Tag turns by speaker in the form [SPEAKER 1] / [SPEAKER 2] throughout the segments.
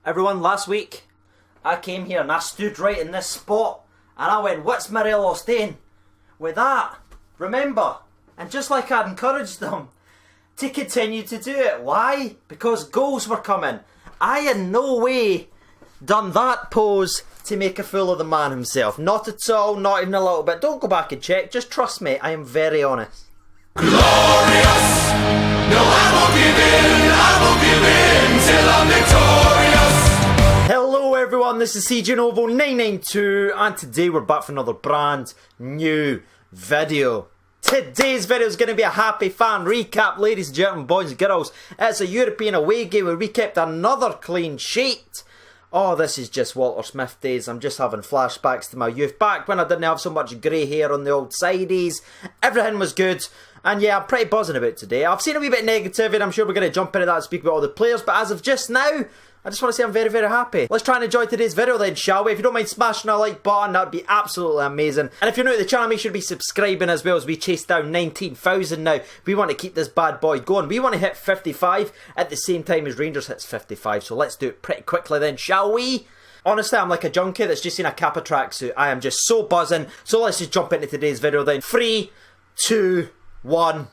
[SPEAKER 1] Everyone, last week I came here and I stood right in this spot and I went, what's Morelos doing with that? Remember, and just like I'd encouraged them to continue to do it. Why? Because goals were coming. I in no way done that pose to make a fool of the man himself. Not at all, not even a little bit. Don't go back and check, just trust me, I am very honest.
[SPEAKER 2] Glorious! No, I won't give in till I'm victorious!
[SPEAKER 1] Hello everyone, this is CJ Novo 992 and today we're back for another brand new video. Today's video is going to be a happy fan recap, ladies and gentlemen, boys and girls. It's a European away game where we kept another clean sheet. Oh, this is just Walter Smith days. I'm just having flashbacks to my youth. Back when I didn't have so much grey hair on the old sideys. Everything was good. And yeah, I'm pretty buzzing about today. I've seen a wee bit of negativity. I'm sure we're going to jump into that and speak about all the players. But as of just now, I just want to say I'm very, very happy. Let's try and enjoy today's video then, shall we? If you don't mind smashing a like button, that would be absolutely amazing. And if you're new to the channel, make sure to be subscribing as well as we chase down 19,000 now. We want to keep this bad boy going. We want to hit 55 at the same time as Rangers hits 55. So let's do it pretty quickly then, shall we? Honestly, I'm like a junkie that's just seen a Kappa tracksuit. I am just so buzzing. So let's just jump into today's video then. 3, 2, 1.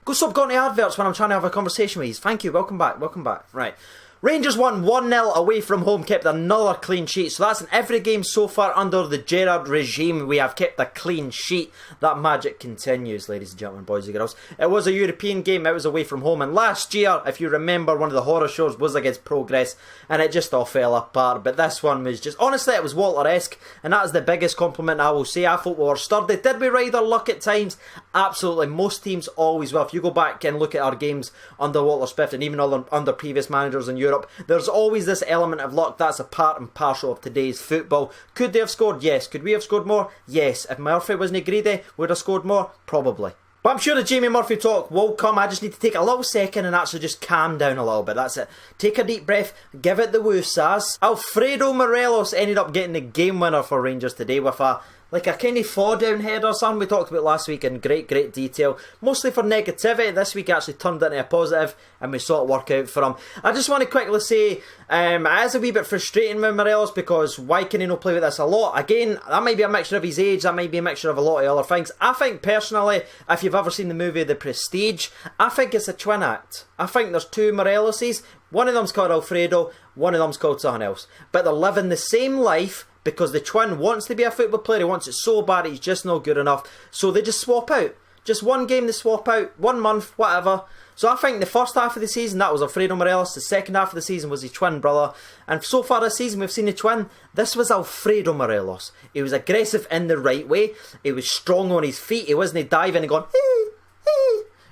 [SPEAKER 1] Go stop going to adverts when I'm trying to have a conversation with you. Thank you. Welcome back. Welcome back. Right. Rangers won 1-0 away from home, kept another clean sheet. So that's in every game so far under the Gerrard regime. We have kept a clean sheet. That magic continues, ladies and gentlemen, boys and girls. It was a European game. It was away from home. And last year, if you remember, one of the horror shows was against Progress. And it just all fell apart. But this one was just... Honestly, it was Walter-esque. And that is the biggest compliment I will say. I thought we were sturdy. Did we ride our luck at times? Absolutely. Most teams always will. If you go back and look at our games under Walter Smith and even under previous managers in Europe, there's always this element of luck. That's a part and parcel of today's football. Could they have scored? Yes. Could we have scored more? Yes. If Murphy wasn't greedy, would have scored more? Probably. But I'm sure the Jamie Murphy talk will come. I just need to take a little second and actually just calm down a little bit. That's it. Take a deep breath. Give it the woosahs. Alfredo Morelos ended up getting the game winner for Rangers today with a kind of fall down header, something we talked about last week in great detail. Mostly for negativity. This week actually turned into a positive and we saw it work out for him. I just want to quickly say, it is a wee bit frustrating with Morelos because why can he not play with this a lot? Again, that might be a mixture of his age, that might be a mixture of a lot of other things. I think personally, if you've ever seen the movie The Prestige, I think it's a twin act. I think there's two Moreloses. One of them's called Alfredo, one of them's called something else. But they're living the same life, because the twin wants to be a football player, he wants it so bad, he's just not good enough. So they just swap out. Just one game they swap out, 1 month, whatever. So I think the first half of the season, that was Alfredo Morelos. The second half of the season was his twin brother. And so far this season, we've seen the twin. This was Alfredo Morelos. He was aggressive in the right way. He was strong on his feet. He wasn't diving and going,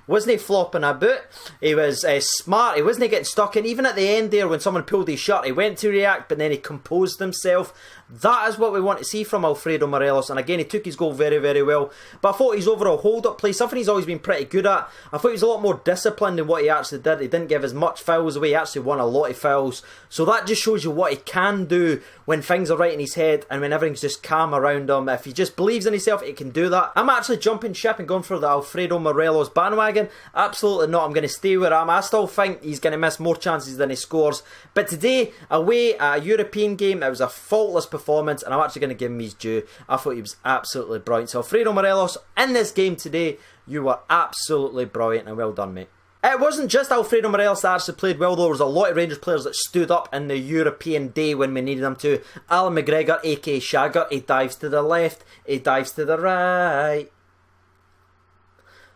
[SPEAKER 1] wasn't he flopping a boot? He was smart. He wasn't getting stuck in. Even at the end there, when someone pulled his shirt, he went to react, but then he composed himself. That is what we want to see from Alfredo Morelos. And again, he took his goal very, very well. But I thought his overall hold-up play, something he's always been pretty good at. I thought he was a lot more disciplined in what he actually did. He didn't give as much fouls away. He actually won a lot of fouls. So that just shows you what he can do when things are right in his head and when everything's just calm around him. If he just believes in himself, he can do that. I'm actually jumping ship and going for the Alfredo Morelos bandwagon. Absolutely not. I'm going to stay where I am. I still think he's going to miss more chances than he scores. But today, away at a European game, it was a faultless performance and I'm actually going to give him his due. I thought he was absolutely brilliant. So Alfredo Morelos, in this game today, you were absolutely brilliant and well done, mate. It wasn't just Alfredo Morelos that actually played well though. There was a lot of Rangers players that stood up in the European day when we needed them to. Alan McGregor, aka Shagger, he dives to the left, he dives to the right.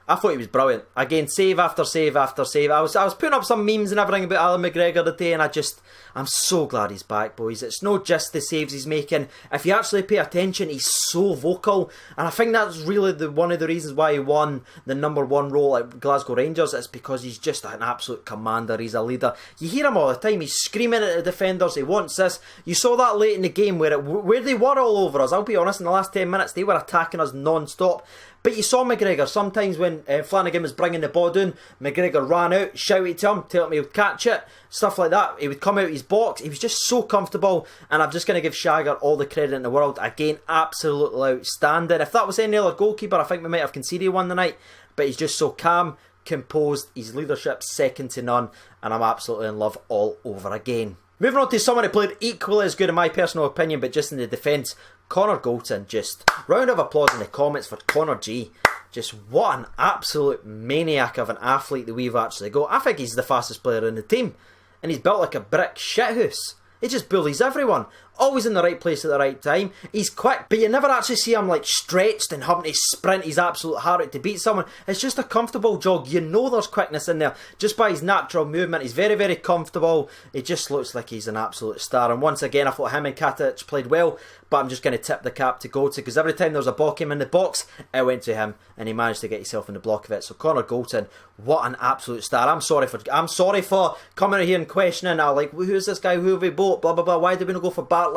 [SPEAKER 1] I thought he was brilliant. Again, save after save after save. I was putting up some memes and everything about Alan McGregor today, and I'm so glad he's back, boys. It's not just the saves he's making. If you actually pay attention, he's so vocal, and I think that's really one of the reasons why he won the #1 role at Glasgow Rangers. It's because he's just an absolute commander. He's a leader. You hear him all the time. He's screaming at the defenders. He wants this. You saw that late in the game where they were all over us. I'll be honest, in the last 10 minutes, they were attacking us non-stop. But you saw McGregor, sometimes when Flanagan was bringing the ball down, McGregor ran out, shouted to him, told him he would catch it, stuff like that. He would come out of his box. He was just so comfortable, and I'm just going to give Shagger all the credit in the world. Again, absolutely outstanding. If that was any other goalkeeper, I think we might have conceded one tonight, but he's just so calm, composed, his leadership's second to none, and I'm absolutely in love all over again. Moving on to someone who played equally as good in my personal opinion, but just in the defence, Connor Goldson. Just round of applause in the comments for Connor G. Just what an absolute maniac of an athlete that we've actually got. I think he's the fastest player in the team. And he's built like a brick shithouse. He just bullies everyone. Always in the right place at the right time. He's quick, but you never actually see him like stretched and having to sprint his absolute heart out to beat someone. It's just a comfortable jog. You know there's quickness in there just by his natural movement. He's very, very comfortable. He just looks like he's an absolute star. And once again, I thought him and Katic played well, but I'm just going to tip the cap to Goldson because every time there was a ball came in the box, it went to him and he managed to get himself in the block of it. So Connor Goldson, what an absolute star. I'm sorry for coming out here and questioning. Like, who's this guy? Who have we bought? Blah, blah, blah. Why did we not go for Bartley?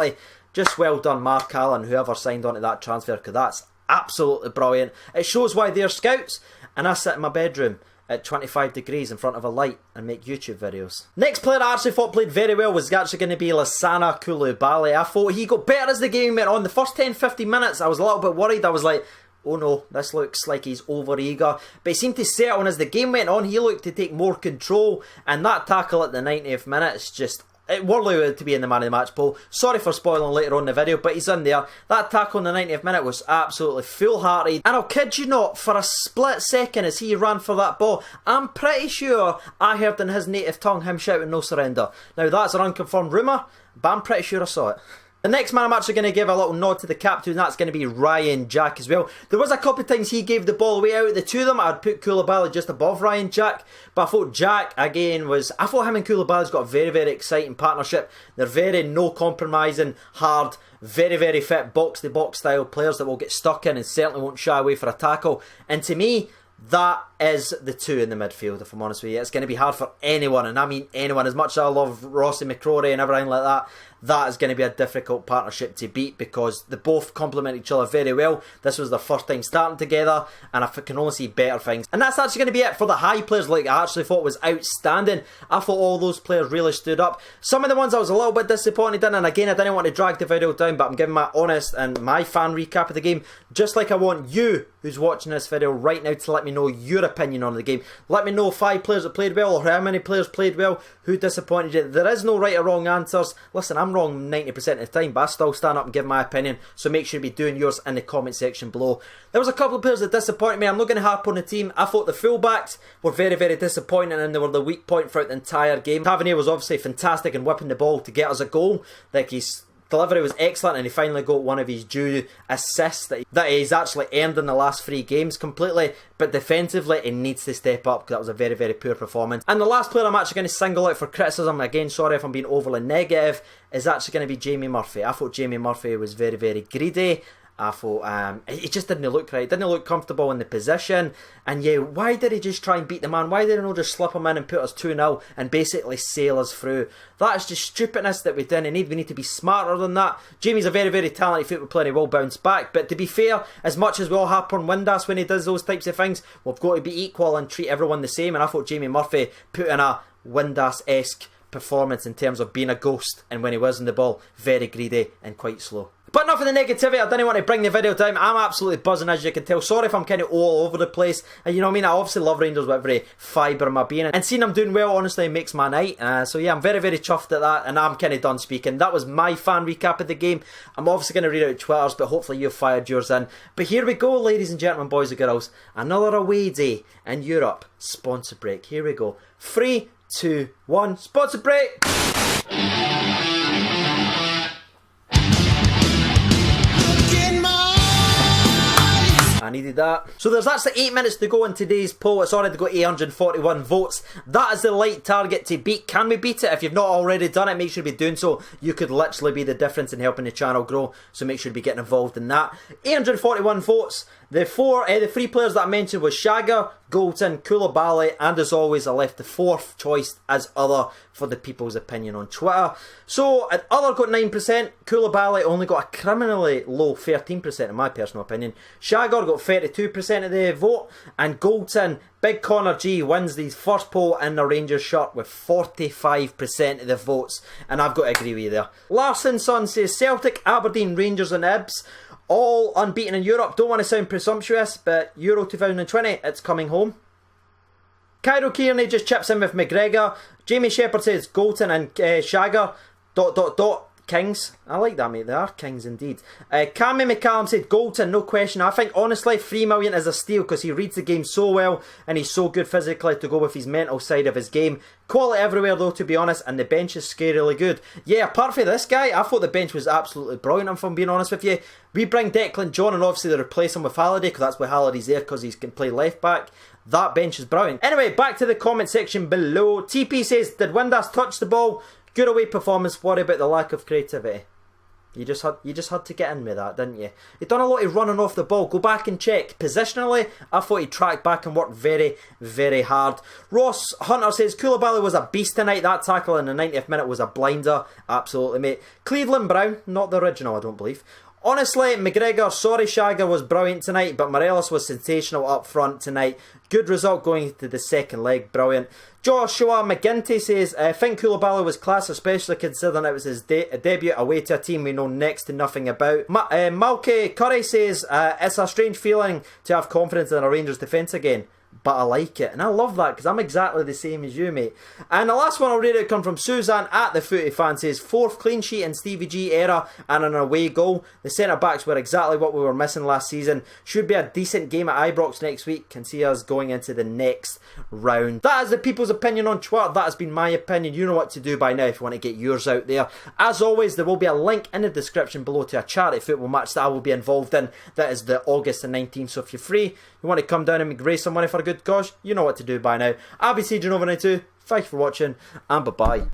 [SPEAKER 1] Just well done, Mark Allen, whoever signed on to that transfer, because that's absolutely brilliant. It shows why they're scouts, and I sit in my bedroom at 25 degrees in front of a light and make YouTube videos. Next player I actually thought played very well was actually going to be Lassana Coulibaly. I thought he got better as the game went on. The first 10-15 minutes, I was a little bit worried. I was like, oh no, this looks like he's over-eager. But he seemed to settle, and as the game went on, he looked to take more control, and that tackle at the 90th minute is just... worthy to be in the man of the match poll. Sorry for spoiling later on in the video, but he's in there. That tackle in the 90th minute was absolutely foolhardy. And I'll kid you not, for a split second as he ran for that ball, I'm pretty sure I heard in his native tongue him shouting no surrender. Now that's an unconfirmed rumour, but I'm pretty sure I saw it. The next man I'm actually going to give a little nod to the captain, and that's going to be Ryan Jack as well. There was a couple of times he gave the ball away out of the two of them. I'd put Coulibaly just above Ryan Jack, but I thought Jack again I thought him and Coulibaly's got a very, very exciting partnership. They're very no compromising, hard, very, very fit box-to-box style players that will get stuck in and certainly won't shy away for a tackle. And to me, that is the two in the midfield, if I'm honest with you. It's going to be hard for anyone, and I mean anyone. As much as I love Rossi McCrory and everything like that, that is going to be a difficult partnership to beat because they both complement each other very well. This was their first time starting together, and I can only see better things. And that's actually going to be it for the high players. Like, I actually thought was outstanding. I thought all those players really stood up. Some of the ones I was a little bit disappointed in, and again, I didn't want to drag the video down, but I'm giving my honest and my fan recap of the game, just like I want you who's watching this video right now to let me know your opinion on the game. Let me know 5 players that played well, or how many players played well, who disappointed you. There is no right or wrong answers. Listen, I'm wrong 90% of the time, but I still stand up and give my opinion, so make sure you be doing yours in the comment section below. There was a couple of players that disappointed me. I'm not going to harp on the team. I thought the fullbacks were very, very disappointing, and they were the weak point throughout the entire game. Tavernier was obviously fantastic in whipping the ball to get us a goal. Like, his delivery was excellent, and he finally got one of his due assists that he's actually earned in the last 3 games completely. But defensively, he needs to step up because that was a very, very poor performance. And the last player I'm actually going to single out for criticism, again, sorry if I'm being overly negative, is actually going to be Jamie Murphy. I thought Jamie Murphy was very, very greedy. I thought it just didn't look right. Didn't look comfortable in the position. And yeah, why did he just try and beat the man? Why did he not just slip him in and put us 2-0 and basically sail us through? That is just stupidness that we didn't need. We need to be smarter than that. Jamie's a very, very talented football player. He will bounce back. But to be fair, as much as we all harp on Windass when he does those types of things, we've got to be equal and treat everyone the same. And I thought Jamie Murphy put in a Windass-esque performance in terms of being a ghost, and when he was in the ball, very greedy and quite slow. But enough of the negativity. I didn't want to bring the video down. I'm absolutely buzzing, as you can tell. Sorry if I'm kind of all over the place. And you know what I mean? I obviously love Rangers with every fibre of my being. And seeing them doing well, honestly, makes my night. So yeah, I'm very, very chuffed at that. And I'm kind of done speaking. That was my fan recap of the game. I'm obviously going to read out Twitters, but hopefully you've fired yours in. But here we go, ladies and gentlemen, boys and girls. Another away day in Europe. Sponsor break. Here we go. 3, 2, 1. Sponsor break! I needed that. So there's actually 8 minutes to go in today's poll. It's already got 841 votes. That is the light target to beat. Can we beat it? If you've not already done it, make sure to be doing so. You could literally be the difference in helping the channel grow. So make sure to be getting involved in that. 841 votes. The 3 players that I mentioned was Shagger, Goldson, Coulibaly, and as always I left the 4th choice as other for the people's opinion on Twitter. So other got 9%, Coulibaly only got a criminally low 13% in my personal opinion. Shagger got 32% of the vote, and Goldson, Big Connor G, wins the first poll in the Rangers shirt with 45% of the votes, and I've got to agree with you there. Larson Son says Celtic, Aberdeen, Rangers and Ibs, all unbeaten in Europe. Don't want to sound presumptuous, but Euro 2020, it's coming home. Cairo Kearney just chips in with McGregor. Jamie Shepherd says Goldson and Shagger. Kings. I like that, mate. They are kings indeed. Cammy McCallum said Goldson, no question. I think honestly 3 million is a steal because he reads the game so well and he's so good physically to go with his mental side of his game. Quality everywhere though, to be honest, and the bench is scarily good. Yeah, apart from this guy, I thought the bench was absolutely brilliant, if I'm being honest with you. We bring Declan John and obviously they replace him with Halliday because that's why Halliday's there, because he can play left back. That bench is brilliant. Anyway, back to the comment section below. TP says, did Windass touch the ball? Good away performance, worry about the lack of creativity. You just had to get in with that, didn't you? He done a lot of running off the ball. Go back and check. Positionally, I thought he tracked back and worked very, very hard. Ross Hunter says, Koulibaly was a beast tonight. That tackle in the 90th minute was a blinder. Absolutely, mate. Cleveland Brown, not the original, I don't believe. Honestly, McGregor, sorry Shagger was brilliant tonight, but Morelos was sensational up front tonight. Good result going into the second leg, brilliant. Joshua McGinty says, I think Koulibaly was class, especially considering it was his debut away to a team we know next to nothing about. Malky Curry says, it's a strange feeling to have confidence in a Rangers defence again. But I like it, and I love that because I'm exactly the same as you, mate. And the last one I'll read out come from Suzanne at the Footy Fan says, 4th clean sheet in Stevie G era and an away goal. The centre backs were exactly what we were missing last season. Should be a decent game at Ibrox next week. Can see us going into the next round. That is the people's opinion on Twitter. That has been my opinion. You know what to do by now if you want to get yours out there. As always, there will be a link in the description below to a charity football match that I will be involved in. That is the August the 19th. So if you're free, you want to come down and raise some money for a good cause, you know what to do by now. I'll be CJNova92. Thanks for watching, and bye-bye.